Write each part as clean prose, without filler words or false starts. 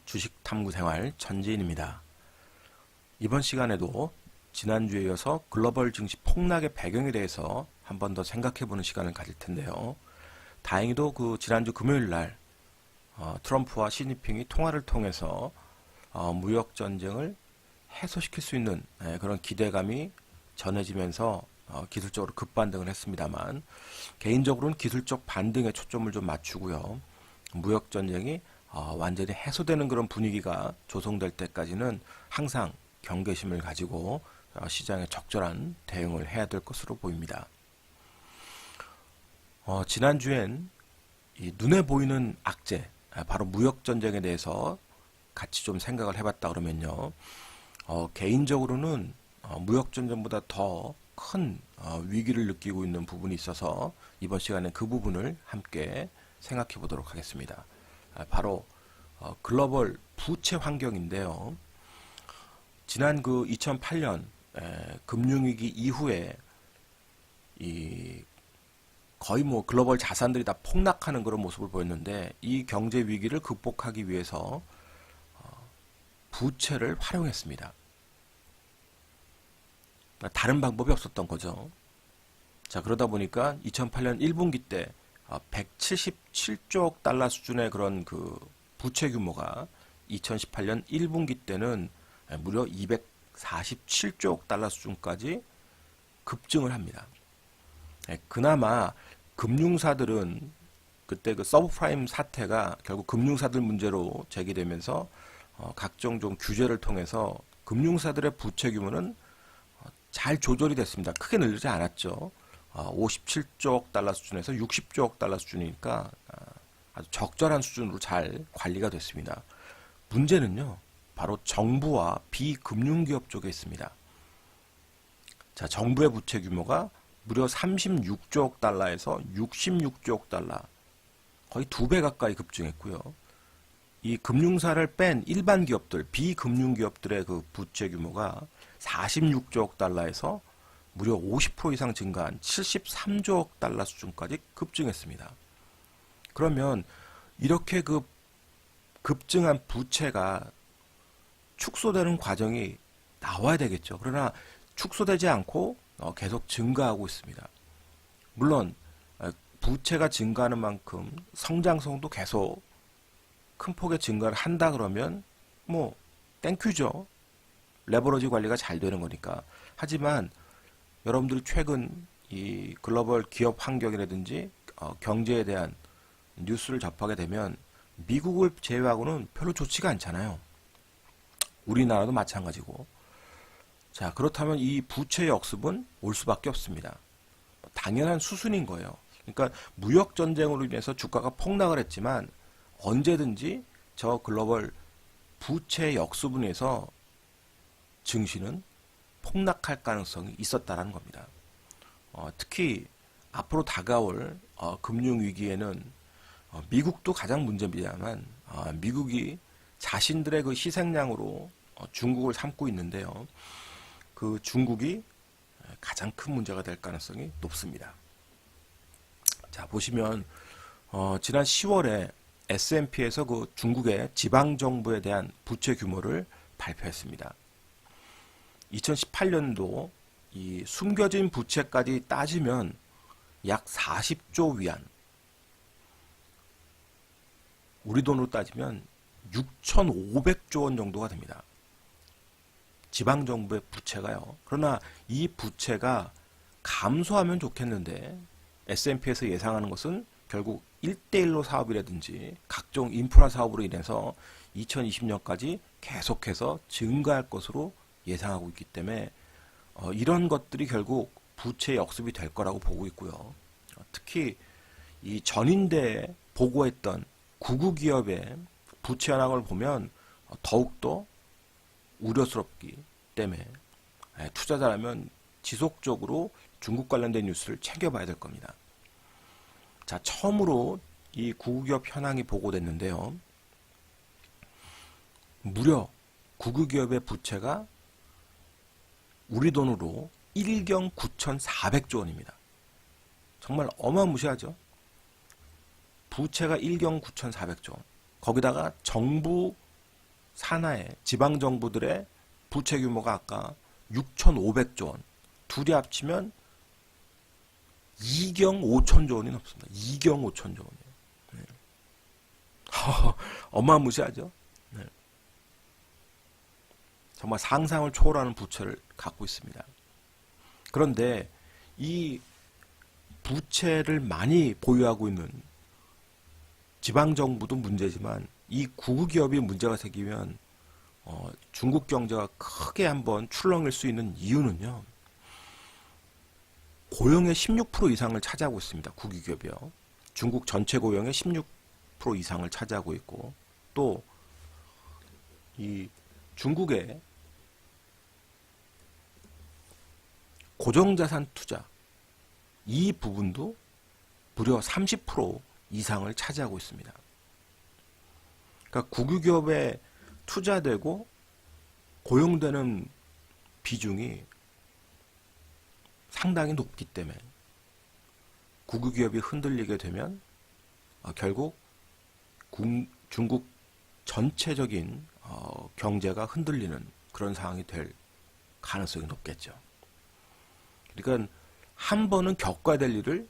주식 탐구 생활 전지인입니다. 이번 시간에도 지난주에 이어서 글로벌 증시 폭락의 배경에 대해서 한 번 더 생각해보는 시간을 가질 텐데요. 다행히도 지난주 금요일 날 트럼프와 시진핑이 통화를 통해서 무역 전쟁을 해소시킬 수 있는 그런 기대감이 전해지면서 기술적으로 급반등을 했습니다만, 개인적으로는 기술적 반등에 초점을 좀 맞추고요. 무역 전쟁이 완전히 해소되는 그런 분위기가 조성될 때까지는 항상 경계심을 가지고 시장에 적절한 대응을 해야 될 것으로 보입니다. 지난주엔 이 눈에 보이는 악재, 바로 무역 전쟁에 대해서 같이 좀 생각을 해봤다 그러면요. 개인적으로는 무역 전쟁보다 더 큰 위기를 느끼고 있는 부분이 있어서 이번 시간에 그 부분을 함께 생각해 보도록 하겠습니다. 바로 글로벌 부채 환경인데요. 지난 2008년 금융위기 이후에 거의 글로벌 자산들이 다 폭락하는 그런 모습을 보였는데, 이 경제 위기를 극복하기 위해서 부채를 활용했습니다. 다른 방법이 없었던 거죠. 자, 그러다 보니까 2008년 1분기 때 177조 달러 수준의 그런 부채 규모가 2018년 1분기 때는 무려 247조 달러 수준까지 급증을 합니다. 그나마 금융사들은 그때 서브프라임 사태가 결국 금융사들 문제로 제기되면서 각종 좀 규제를 통해서 금융사들의 부채 규모는 잘 조절이 됐습니다. 크게 늘지 않았죠. 57조 달러 수준에서 60조 달러 수준이니까 아주 적절한 수준으로 잘 관리가 됐습니다. 문제는요, 바로 정부와 비금융기업 쪽에 있습니다. 자, 정부의 부채 규모가 무려 36조 달러에서 66조 달러, 거의 2배 가까이 급증했고요. 이 금융사를 뺀 일반 기업들, 비금융기업들의 부채 규모가 46조 달러에서 무려 50% 이상 증가한 73조 달러 수준까지 급증했습니다. 그러면 이렇게 급증한 부채가 축소되는 과정이 나와야 되겠죠. 그러나 축소되지 않고 계속 증가하고 있습니다. 물론 부채가 증가하는 만큼 성장성도 계속 큰 폭의 증가를 한다 그러면 땡큐죠. 레버러지 관리가 잘 되는 거니까. 하지만 여러분들이 최근 이 글로벌 기업 환경이라든지 경제에 대한 뉴스를 접하게 되면 미국을 제외하고는 별로 좋지가 않잖아요. 우리나라도 마찬가지고. 자, 그렇다면 이 부채 역습은 올 수밖에 없습니다. 당연한 수순인 거예요. 그러니까 무역 전쟁으로 인해서 주가가 폭락을 했지만 언제든지 저 글로벌 부채 역습을 인해서 증시는 폭락할 가능성이 있었다는 겁니다. 특히 앞으로 다가올 금융위기에는 미국도 가장 문제입니다만, 자신들의 희생양으로 중국을 삼고 있는데요. 중국이 가장 큰 문제가 될 가능성이 높습니다. 자, 보시면 지난 10월에 S&P에서 중국의 지방정부에 대한 부채 규모를 발표했습니다. 2018년도 이 숨겨진 부채까지 따지면 약 40조 위안, 우리 돈으로 따지면 6,500조 원 정도가 됩니다. 지방정부의 부채가요. 그러나 이 부채가 감소하면 좋겠는데 S&P에서 예상하는 것은 결국 1대1로 사업이라든지 각종 인프라 사업으로 인해서 2020년까지 계속해서 증가할 것으로 예상하고 있기 때문에 이런 것들이 결국 부채 역습이 될 거라고 보고 있고요. 특히 이 전인대에 보고했던 구구기업의 부채 현황을 보면 더욱더 우려스럽기 때문에 투자자라면 지속적으로 중국 관련된 뉴스를 챙겨봐야 될 겁니다. 자, 처음으로 이 구구기업 현황이 보고됐는데요. 무려 구구기업의 부채가 우리 돈으로 1경 9,400조 원입니다. 정말 어마무시하죠. 부채가 1경 9,400조 원. 거기다가 정부 산하의 지방정부들의 부채 규모가 아까 6,500조 원. 둘이 합치면 2경 5천조 원이 넘습니다. 2경 5천조 원이에요. 네. 어마무시하죠. 네. 정말 상상을 초월하는 부채를 갖고 있습니다. 그런데 이 부채를 많이 보유하고 있는 지방정부도 문제지만 이 국유기업이 문제가 생기면 중국 경제가 크게 한번 출렁일 수 있는 이유는요. 고용의 16% 이상을 차지하고 있습니다. 국유기업이요. 중국 전체 고용의 16% 이상을 차지하고 있고 또 이 중국의 고정자산 투자 이 부분도 무려 30% 이상을 차지하고 있습니다. 그러니까 국유기업에 투자되고 고용되는 비중이 상당히 높기 때문에 국유기업이 흔들리게 되면 결국 중국 전체적인 경제가 흔들리는 그런 상황이 될 가능성이 높겠죠. 그러니까 한 번은 겪어야 될 일을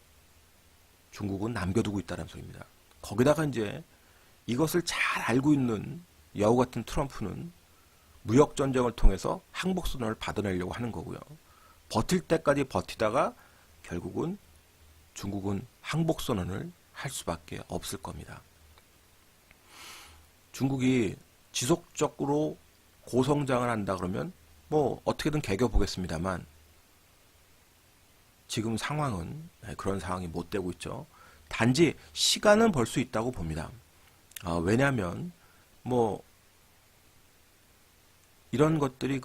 중국은 남겨두고 있다는 소리입니다. 거기다가 이제 이것을 잘 알고 있는 여우 같은 트럼프는 무역전쟁을 통해서 항복선언을 받아내려고 하는 거고요. 버틸 때까지 버티다가 결국은 중국은 항복선언을 할 수밖에 없을 겁니다. 중국이 지속적으로 고성장을 한다 그러면 뭐 어떻게든 개겨보겠습니다만 지금 상황은 그런 상황이 못 되고 있죠. 단지 시간은 벌 수 있다고 봅니다. 왜냐하면 뭐 이런 것들이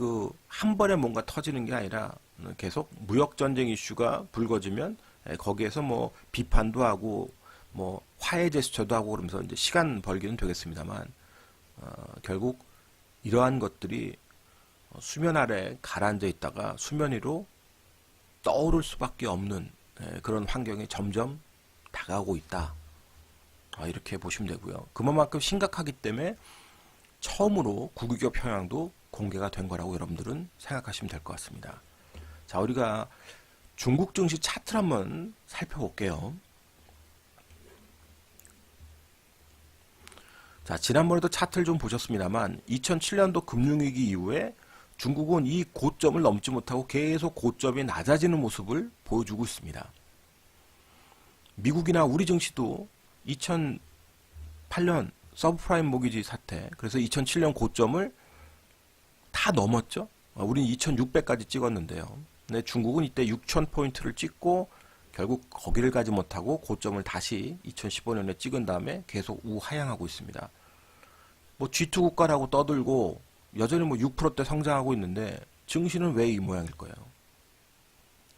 한 번에 뭔가 터지는 게 아니라 계속 무역 전쟁 이슈가 불거지면 거기에서 뭐 비판도 하고 뭐 화해 제스처도 하고 그러면서 이제 시간 벌기는 되겠습니다만 결국 이러한 것들이 수면 아래 가라앉아 있다가 수면 위로 떠오를 수밖에 없는 그런 환경이 점점 다가오고 있다. 이렇게 보시면 되고요. 그만큼 심각하기 때문에 처음으로 국유기업 평양도 공개가 된 거라고 여러분들은 생각하시면 될 것 같습니다. 자, 우리가 중국 증시 차트를 한번 살펴볼게요. 자, 지난번에도 차트를 좀 보셨습니다만 2007년도 금융위기 이후에 중국은 이 고점을 넘지 못하고 계속 고점이 낮아지는 모습을 보여주고 있습니다. 미국이나 우리 증시도 2008년 서브프라임 모기지 사태, 그래서 2007년 고점을 다 넘었죠. 우리는 2600까지 찍었는데요. 근데 중국은 이때 6000포인트를 찍고 결국 거기를 가지 못하고 고점을 다시 2015년에 찍은 다음에 계속 우하향하고 있습니다. 뭐 G2 국가라고 떠들고 여전히 뭐 6%대 성장하고 있는데 증시는 왜 이 모양일 거예요?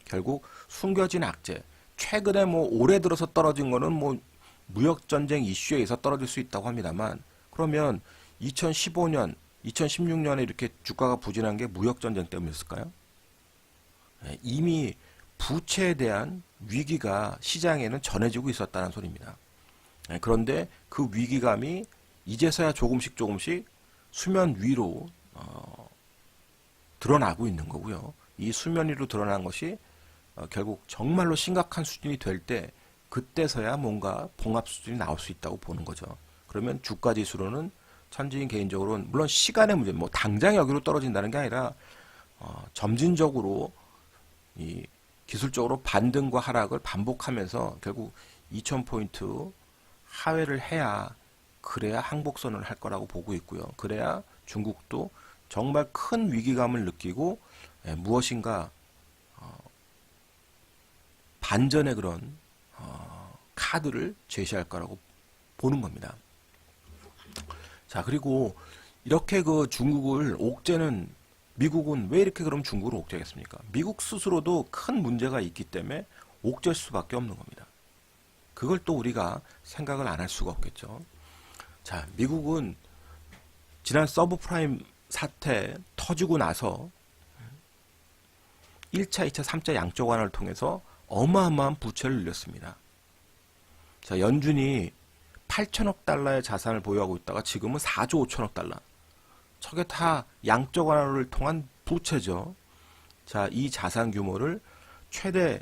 결국 숨겨진 악재. 최근에 뭐 올해 들어서 떨어진 거는 뭐 무역전쟁 이슈에 의해서 떨어질 수 있다고 합니다만 그러면 2015년, 2016년에 이렇게 주가가 부진한 게 무역전쟁 때문이었을까요? 이미 부채에 대한 위기가 시장에는 전해지고 있었다는 소리입니다. 그런데 그 위기감이 이제서야 조금씩 수면 위로 드러나고 있는 거고요. 이 수면 위로 드러난 것이 결국 정말로 심각한 수준이 될 때 그때서야 뭔가 봉합 수준이 나올 수 있다고 보는 거죠. 그러면 주가 지수로는 천지인 개인적으로는 물론 시간의 문제, 뭐 당장 여기로 떨어진다는 게 아니라 점진적으로 이 기술적으로 반등과 하락을 반복하면서 결국 2000포인트 하회를 해야 그래야 항복선언을 할 거라고 보고 있고요. 그래야 중국도 정말 큰 위기감을 느끼고 무엇인가 반전의 그런 카드를 제시할 거라고 보는 겁니다. 자, 그리고 이렇게 중국을 옥죄는 미국은 왜 이렇게 그럼 중국을 옥죄겠습니까? 미국 스스로도 큰 문제가 있기 때문에 옥죄일 수밖에 없는 겁니다. 그걸 또 우리가 생각을 안 할 수가 없겠죠. 자, 미국은 지난 서브프라임 사태 터지고 나서 1차, 2차, 3차 양적 완화를 통해서 어마어마한 부채를 늘렸습니다. 자, 연준이 8천억 달러의 자산을 보유하고 있다가 지금은 4조 5천억 달러. 저게 다 양적 완화를 통한 부채죠. 자, 이 자산 규모를 최대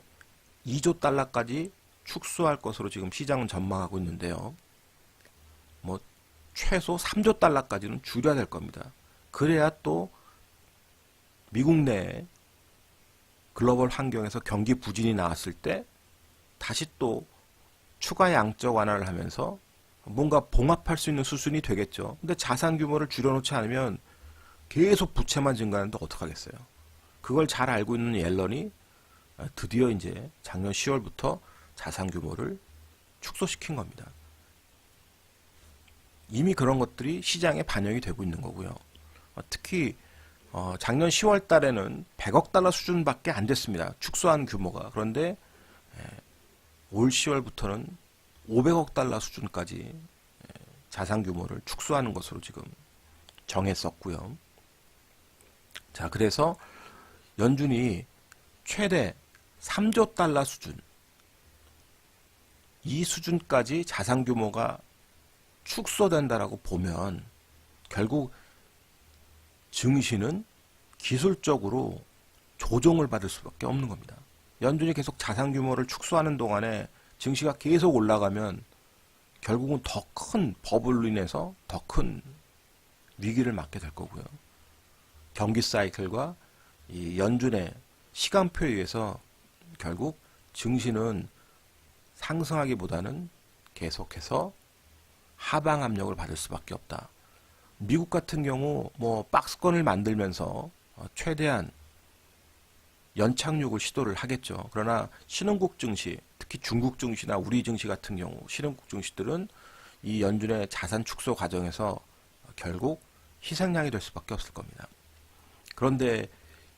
2조 달러까지 축소할 것으로 지금 시장은 전망하고 있는데요. 뭐 최소 3조 달러까지는 줄여야 될 겁니다. 그래야 또 미국 내 글로벌 환경에서 경기 부진이 나왔을 때 다시 또 추가 양적 완화를 하면서 뭔가 봉합할 수 있는 수준이 되겠죠. 근데 자산 규모를 줄여놓지 않으면 계속 부채만 증가하는데 어떡하겠어요. 그걸 잘 알고 있는 옐런이 드디어 이제 작년 10월부터 자산 규모를 축소시킨 겁니다. 이미 그런 것들이 시장에 반영이 되고 있는 거고요. 특히 작년 10월 달에는 100억 달러 수준밖에 안 됐습니다. 축소한 규모가. 그런데 올 10월부터는 500억 달러 수준까지 자산 규모를 축소하는 것으로 지금 정했었고요. 자, 그래서 연준이 최대 3조 달러 수준, 이 수준까지 자산 규모가 축소된다라고 보면 결국 증시는 기술적으로 조정을 받을 수밖에 없는 겁니다. 연준이 계속 자산 규모를 축소하는 동안에 증시가 계속 올라가면 결국은 더 큰 버블로 인해서 더 큰 위기를 맞게 될 거고요. 경기 사이클과 이 연준의 시간표에 의해서 결국 증시는 상승하기보다는 계속해서 하방 압력을 받을 수밖에 없다. 미국 같은 경우 뭐 박스권을 만들면서 최대한 연착륙을 시도를 하겠죠. 그러나 신흥국 증시, 특히 중국 증시나 우리 증시 같은 경우 신흥국 증시들은 이 연준의 자산 축소 과정에서 결국 희생양이 될 수밖에 없을 겁니다. 그런데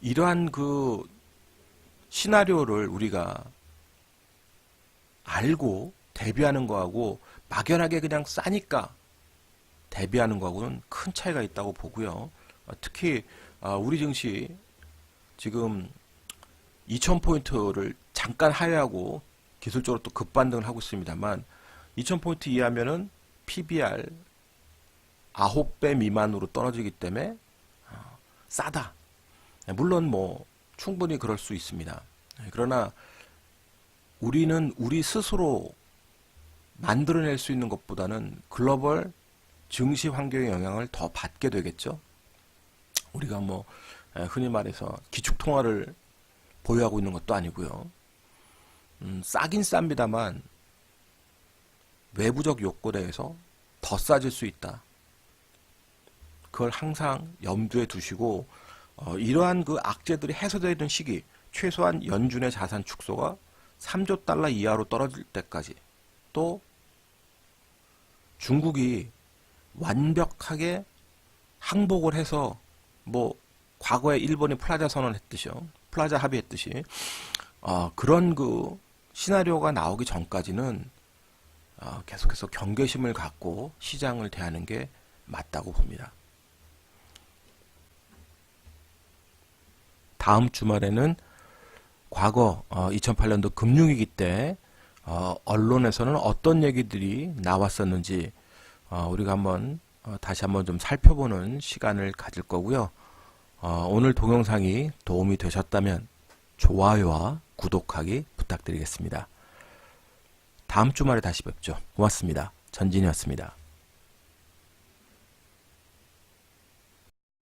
이러한 그 시나리오를 우리가 알고 대비하는 거하고 막연하게 그냥 싸니까 대비하는 거하고는 큰 차이가 있다고 보고요. 특히 우리 증시 지금 2000포인트를 잠깐 하회하고 기술적으로 또 급반등을 하고 있습니다만 2000포인트 이하면은 PBR 9배 미만으로 떨어지기 때문에 싸다. 물론 뭐 충분히 그럴 수 있습니다. 그러나 우리는 우리 스스로 만들어낼 수 있는 것보다는 글로벌 증시 환경의 영향을 더 받게 되겠죠. 우리가 뭐 흔히 말해서 기축통화를 보유하고 있는 것도 아니고요. 싸긴 쌉니다만 외부적 요건에 의해서 더 싸질 수 있다. 그걸 항상 염두에 두시고 이러한 그 악재들이 해소되는 시기, 최소한 연준의 자산 축소가 3조 달러 이하로 떨어질 때까지, 또 중국이 완벽하게 항복을 해서 뭐 과거에 일본이 플라자 선언했듯이요, 플라자 합의했듯이 그런 그 시나리오가 나오기 전까지는 계속해서 경계심을 갖고 시장을 대하는 게 맞다고 봅니다. 다음 주말에는 과거 2008년도 금융위기 때 언론에서는 어떤 얘기들이 나왔었는지 우리가 한번 다시 한번 좀 살펴보는 시간을 가질 거고요. 오늘 동영상이 도움이 되셨다면 좋아요와 구독하기 부탁드리겠습니다. 다음 주말에 다시 뵙죠. 고맙습니다. 전진이었습니다.